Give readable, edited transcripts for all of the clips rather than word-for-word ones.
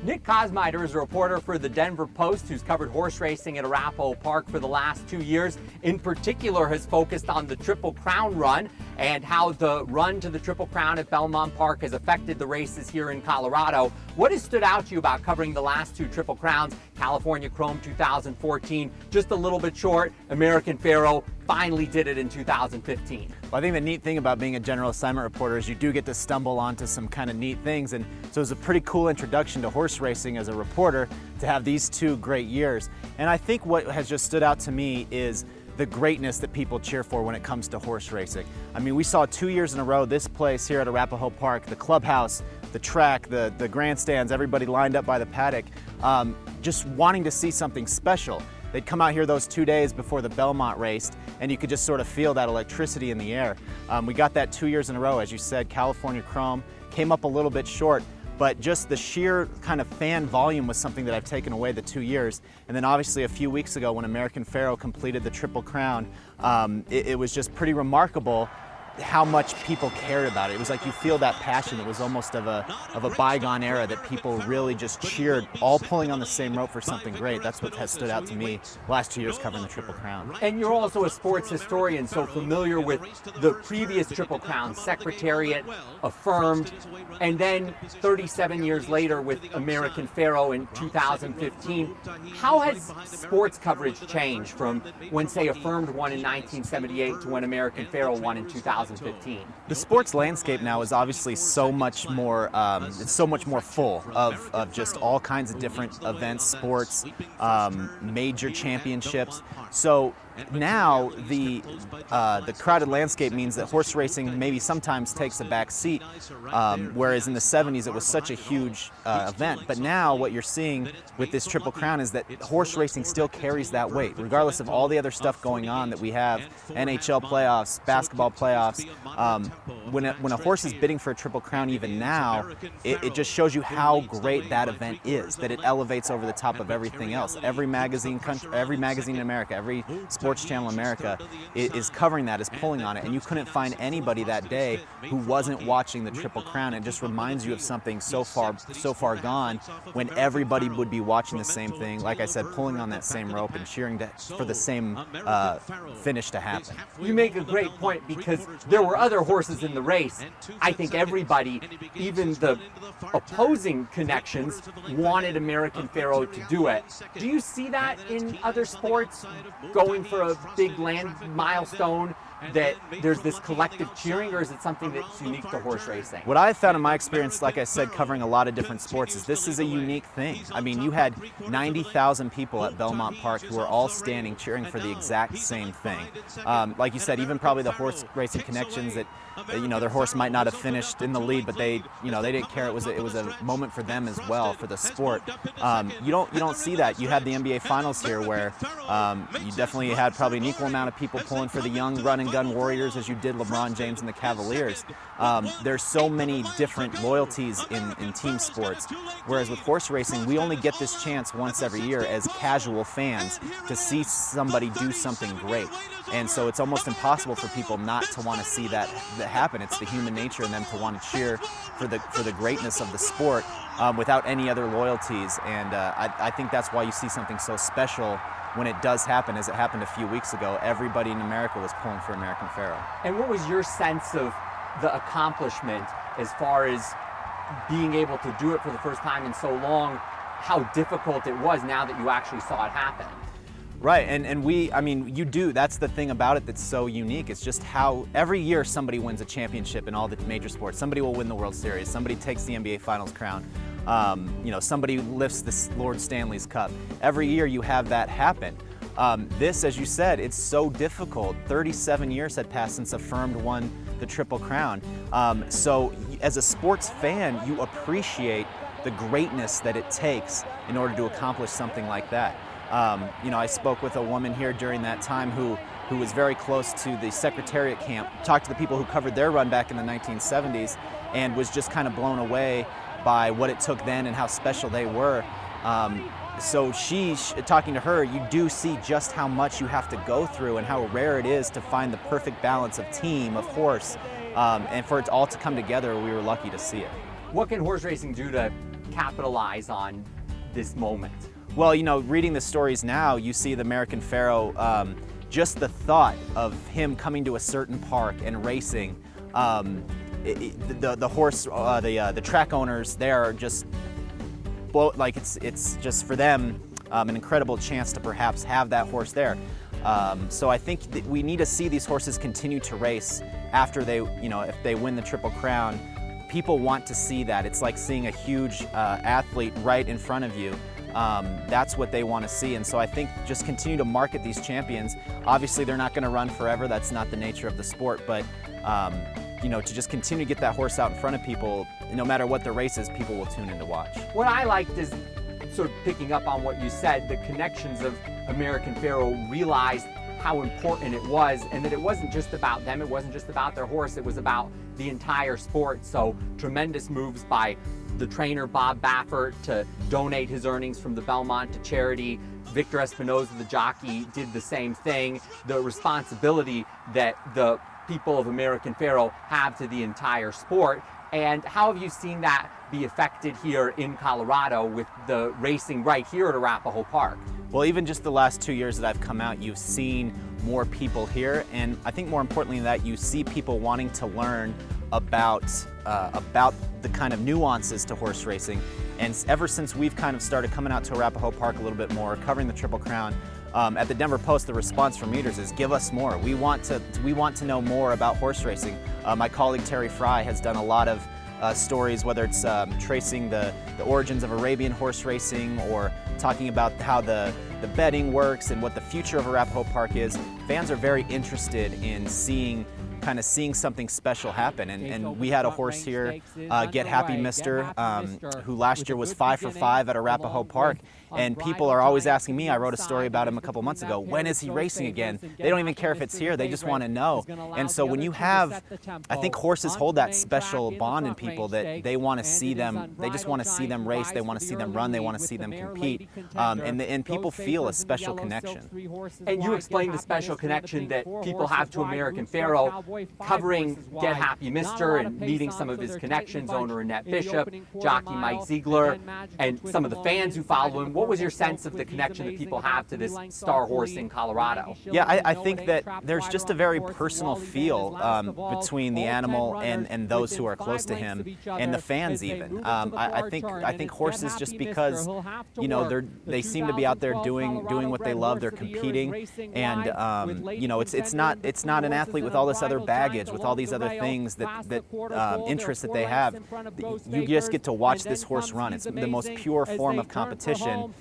Nick Kosmider is a reporter for the Denver Post who's covered horse racing at Arapahoe Park for the last 2 years. In particular, has focused on the Triple Crown run and how the run to the Triple Crown at Belmont Park has affected the races here in Colorado. What has stood out to you about covering the last two Triple Crowns? California Chrome 2014, just a little bit short. American Pharoah finally did it in 2015. Well, I think the neat thing about being a general assignment reporter is you do get to stumble onto some kind of neat things, and so it was a pretty cool introduction to horse racing as a reporter to have these 2 great years. And I think what has just stood out to me is the greatness that people cheer for when it comes to horse racing. I mean, we saw 2 years in a row this place here at Arapahoe Park, the clubhouse, the track, the grandstands, everybody lined up by the paddock, just wanting to see something special. They'd come out here those 2 days before the Belmont raced, and you could just sort of feel that electricity in the air. We got that 2 years in a row, as you said. California Chrome came up a little bit short, but just the sheer kind of fan volume was something that I've taken away the 2 years. And then obviously a few weeks ago when American Pharoah completed the Triple Crown, it was just pretty remarkable how much people cared about it. It was like you feel that passion. It was almost of a bygone era that people really just cheered, all pulling on the same rope for something great. That's what has stood out to me the last 2 years covering the Triple Crown. And you're also a sports historian, so familiar with the previous Triple Crown, Secretariat, Affirmed, and then 37 years later with American Pharoah in 2015. How has sports coverage changed from when, say, Affirmed won in 1978 to when American Pharoah won in 2015? The sports landscape now is obviously so much more, it's so much more full of just all kinds of different events, sports, major championships. So now the crowded landscape means that horse racing maybe sometimes takes a back seat, whereas in the 70s it was such a huge event. But now what you're seeing with this Triple Crown is that horse racing still carries that weight, regardless of all the other stuff going on that we have, NHL playoffs, basketball playoffs. When a horse is bidding for a Triple Crown even now, it just shows you how great that event is, that it elevates over the top of everything else. Every magazine in America, every sports channel in America is covering that, is pulling on it, and you couldn't find anybody that day who wasn't watching the Triple Crown. It just reminds you of something so far gone, when everybody would be watching the same thing, like I said, pulling on that same rope and cheering for the same finish to happen. You make a great point, because there were other horses in the race. I think everybody, even the opposing connections, wanted American Pharoah to do it. Do you see that in other sports, going for a big land milestone, that there's this collective cheering, or is it something that's unique to horse racing? What I've found in my experience, like I said, covering a lot of different sports, is this is a unique thing. I mean, you had 90,000 people at Belmont Park who were all standing cheering for the exact same thing. Like you said, even probably the horse racing connections that, their horse might not have finished in the lead, but they didn't care. It was a moment for them as well, for the sport. You don't see that. You had the NBA Finals here, where you definitely had probably an equal amount of people pulling for the young run and gun Warriors as you did LeBron James and the Cavaliers. There's so many different loyalties in team sports, whereas with horse racing, we only get this chance once every year as casual fans to see somebody do something great. And so it's almost impossible for people not to want to see that happen. It's the human nature in them to want to cheer for the greatness of the sport without any other loyalties. And I think that's why you see something so special when it does happen, as it happened a few weeks ago. Everybody in America was pulling for American Pharoah. And what was your sense of the accomplishment as far as being able to do it for the first time in so long, how difficult it was now that you actually saw it happen? Right, you do, that's the thing about it that's so unique. It's just how every year somebody wins a championship in all the major sports. Somebody will win the World Series, somebody takes the NBA Finals crown, somebody lifts the Lord Stanley's Cup. Every year you have that happen. This, as you said, it's so difficult. 37 years had passed since Affirmed won the Triple Crown. So as a sports fan, you appreciate the greatness that it takes in order to accomplish something like that. I spoke with a woman here during that time who was very close to the Secretariat camp, talked to the people who covered their run back in the 1970s, and was just kind of blown away by what it took then and how special they were. So talking to her, you do see just how much you have to go through and how rare it is to find the perfect balance of team, of horse, and for it all to come together. We were lucky to see it. What can horse racing do to capitalize on this moment? Well, you know, reading the stories now, you see the American Pharoah, just the thought of him coming to a certain park and racing, the track owners there are just, like it's just for them an incredible chance to perhaps have that horse there. So I think that we need to see these horses continue to race after they, you know, if they win the Triple Crown. People want to see that. It's like seeing a huge athlete right in front of you. That's what they want to see, and so I think just continue to market these champions. Obviously, they're not going to run forever. That's not the nature of the sport, but you know, to just continue to get that horse out in front of people, no matter what the race is, people will tune in to watch. What I liked is, sort of picking up on what you said, the connections of American Pharoah realized how important it was, and that it wasn't just about them, it wasn't just about their horse, it was about the entire sport. So tremendous moves by the trainer Bob Baffert to donate his earnings from the Belmont to charity. Victor Espinoza, the jockey, did the same thing. The responsibility that the people of American Pharoah have to the entire sport. And how have you seen that be affected here in Colorado with the racing right here at Arapahoe Park? Well, even just the last 2 years that I've come out, you've seen more people here, and I think more importantly than that, you see people wanting to learn about the kind of nuances to horse racing. And ever since we've kind of started coming out to Arapahoe Park a little bit more, covering the Triple Crown, at the Denver Post, the response from readers is, give us more. We want to know more about horse racing. My colleague Terry Fry has done a lot of stories, whether it's tracing the origins of Arabian horse racing or talking about how the betting works and what the future of Arapahoe Park is. Fans are very interested in seeing something special happen, and we had a horse here, Get Happy Mister, who last year was 5 for 5 at Arapahoe Park, and people are always asking me, I wrote a story about him a couple months ago, when is he racing again? They don't even care if it's here, they just want to know. And so when you have, I think horses hold that special bond in people that they want to see them, they just want to see them race, they want to see them run, they want to see them compete, and people feel a special connection. And you explained the special connection that people have to American Pharoah, covering Get Happy Mister and meeting some of his connections, owner Annette Bishop, jockey Mike Ziegler, and some of the fans who follow him. What was your sense of the connection that people have to this star horse in Colorado? Yeah, I think that there's just a very personal feel between the animal and those who are close to him, and the fans even. I think horses, just because, you know, they seem to be out there doing what they love, they're competing, and you know, it's not an athlete with all this other baggage, with all these other things that interests that they have. You just get to watch this horse run. It's the most pure form of competition,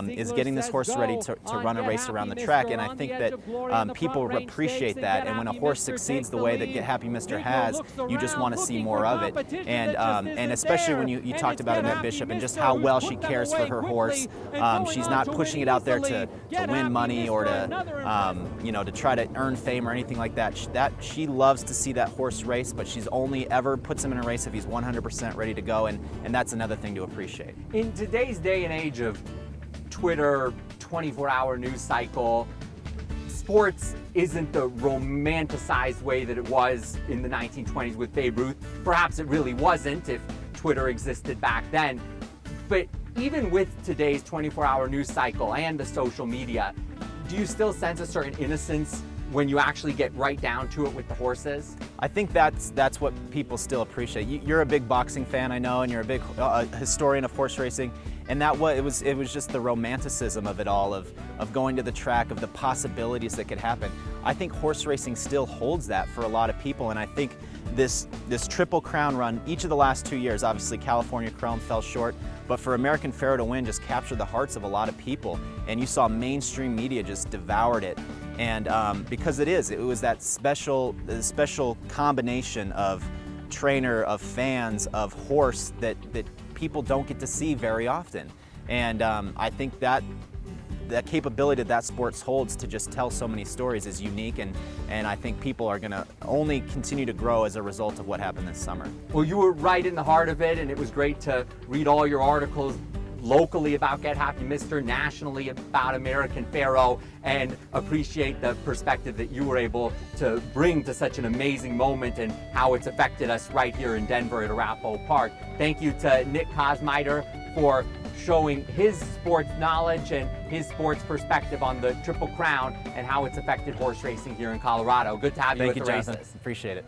is getting this horse ready to run a race around the track, and I think that people appreciate that, and when a horse succeeds the way that Get Happy Mister has, you just want to see more of it, and especially when you talked about Annette Bishop and just how well she cares for her horse. She's not pushing it out there to win money or to you know, to try to earn fame or anything like that. She loves to see that horse race, but she's only ever puts him in a race if he's 100% ready to go, and that's another thing to appreciate. In today's day and age of Twitter, 24-hour news cycle, sports isn't the romanticized way that it was in the 1920s with Babe Ruth. Perhaps it really wasn't if Twitter existed back then. But even with today's 24-hour news cycle and the social media, do you still sense a certain innocence when you actually get right down to it with the horses? I think that's what people still appreciate. You're a big boxing fan, I know, and you're a big historian of horse racing, and it was just the romanticism of it all, of going to the track, of the possibilities that could happen. I think horse racing still holds that for a lot of people, and I think this Triple Crown run, each of the last 2 years, obviously California Chrome fell short, but for American Pharoah to win just captured the hearts of a lot of people, and you saw mainstream media just devoured it. And because it was that special combination of trainer, of fans, of horse that people don't get to see very often. And I think that the capability that sport holds to just tell so many stories is unique, and I think people are going to only continue to grow as a result of what happened this summer. Well, you were right in the heart of it, and it was great to read all your articles locally about Get Happy Mr., nationally about American Pharoah, and appreciate the perspective that you were able to bring to such an amazing moment and how it's affected us right here in Denver at Arapahoe Park. Thank you to Nick Kosmider for showing his sports knowledge and his sports perspective on the Triple Crown and how it's affected horse racing here in Colorado. Good to have you Thank with you, the Jonathan. races. Appreciate it.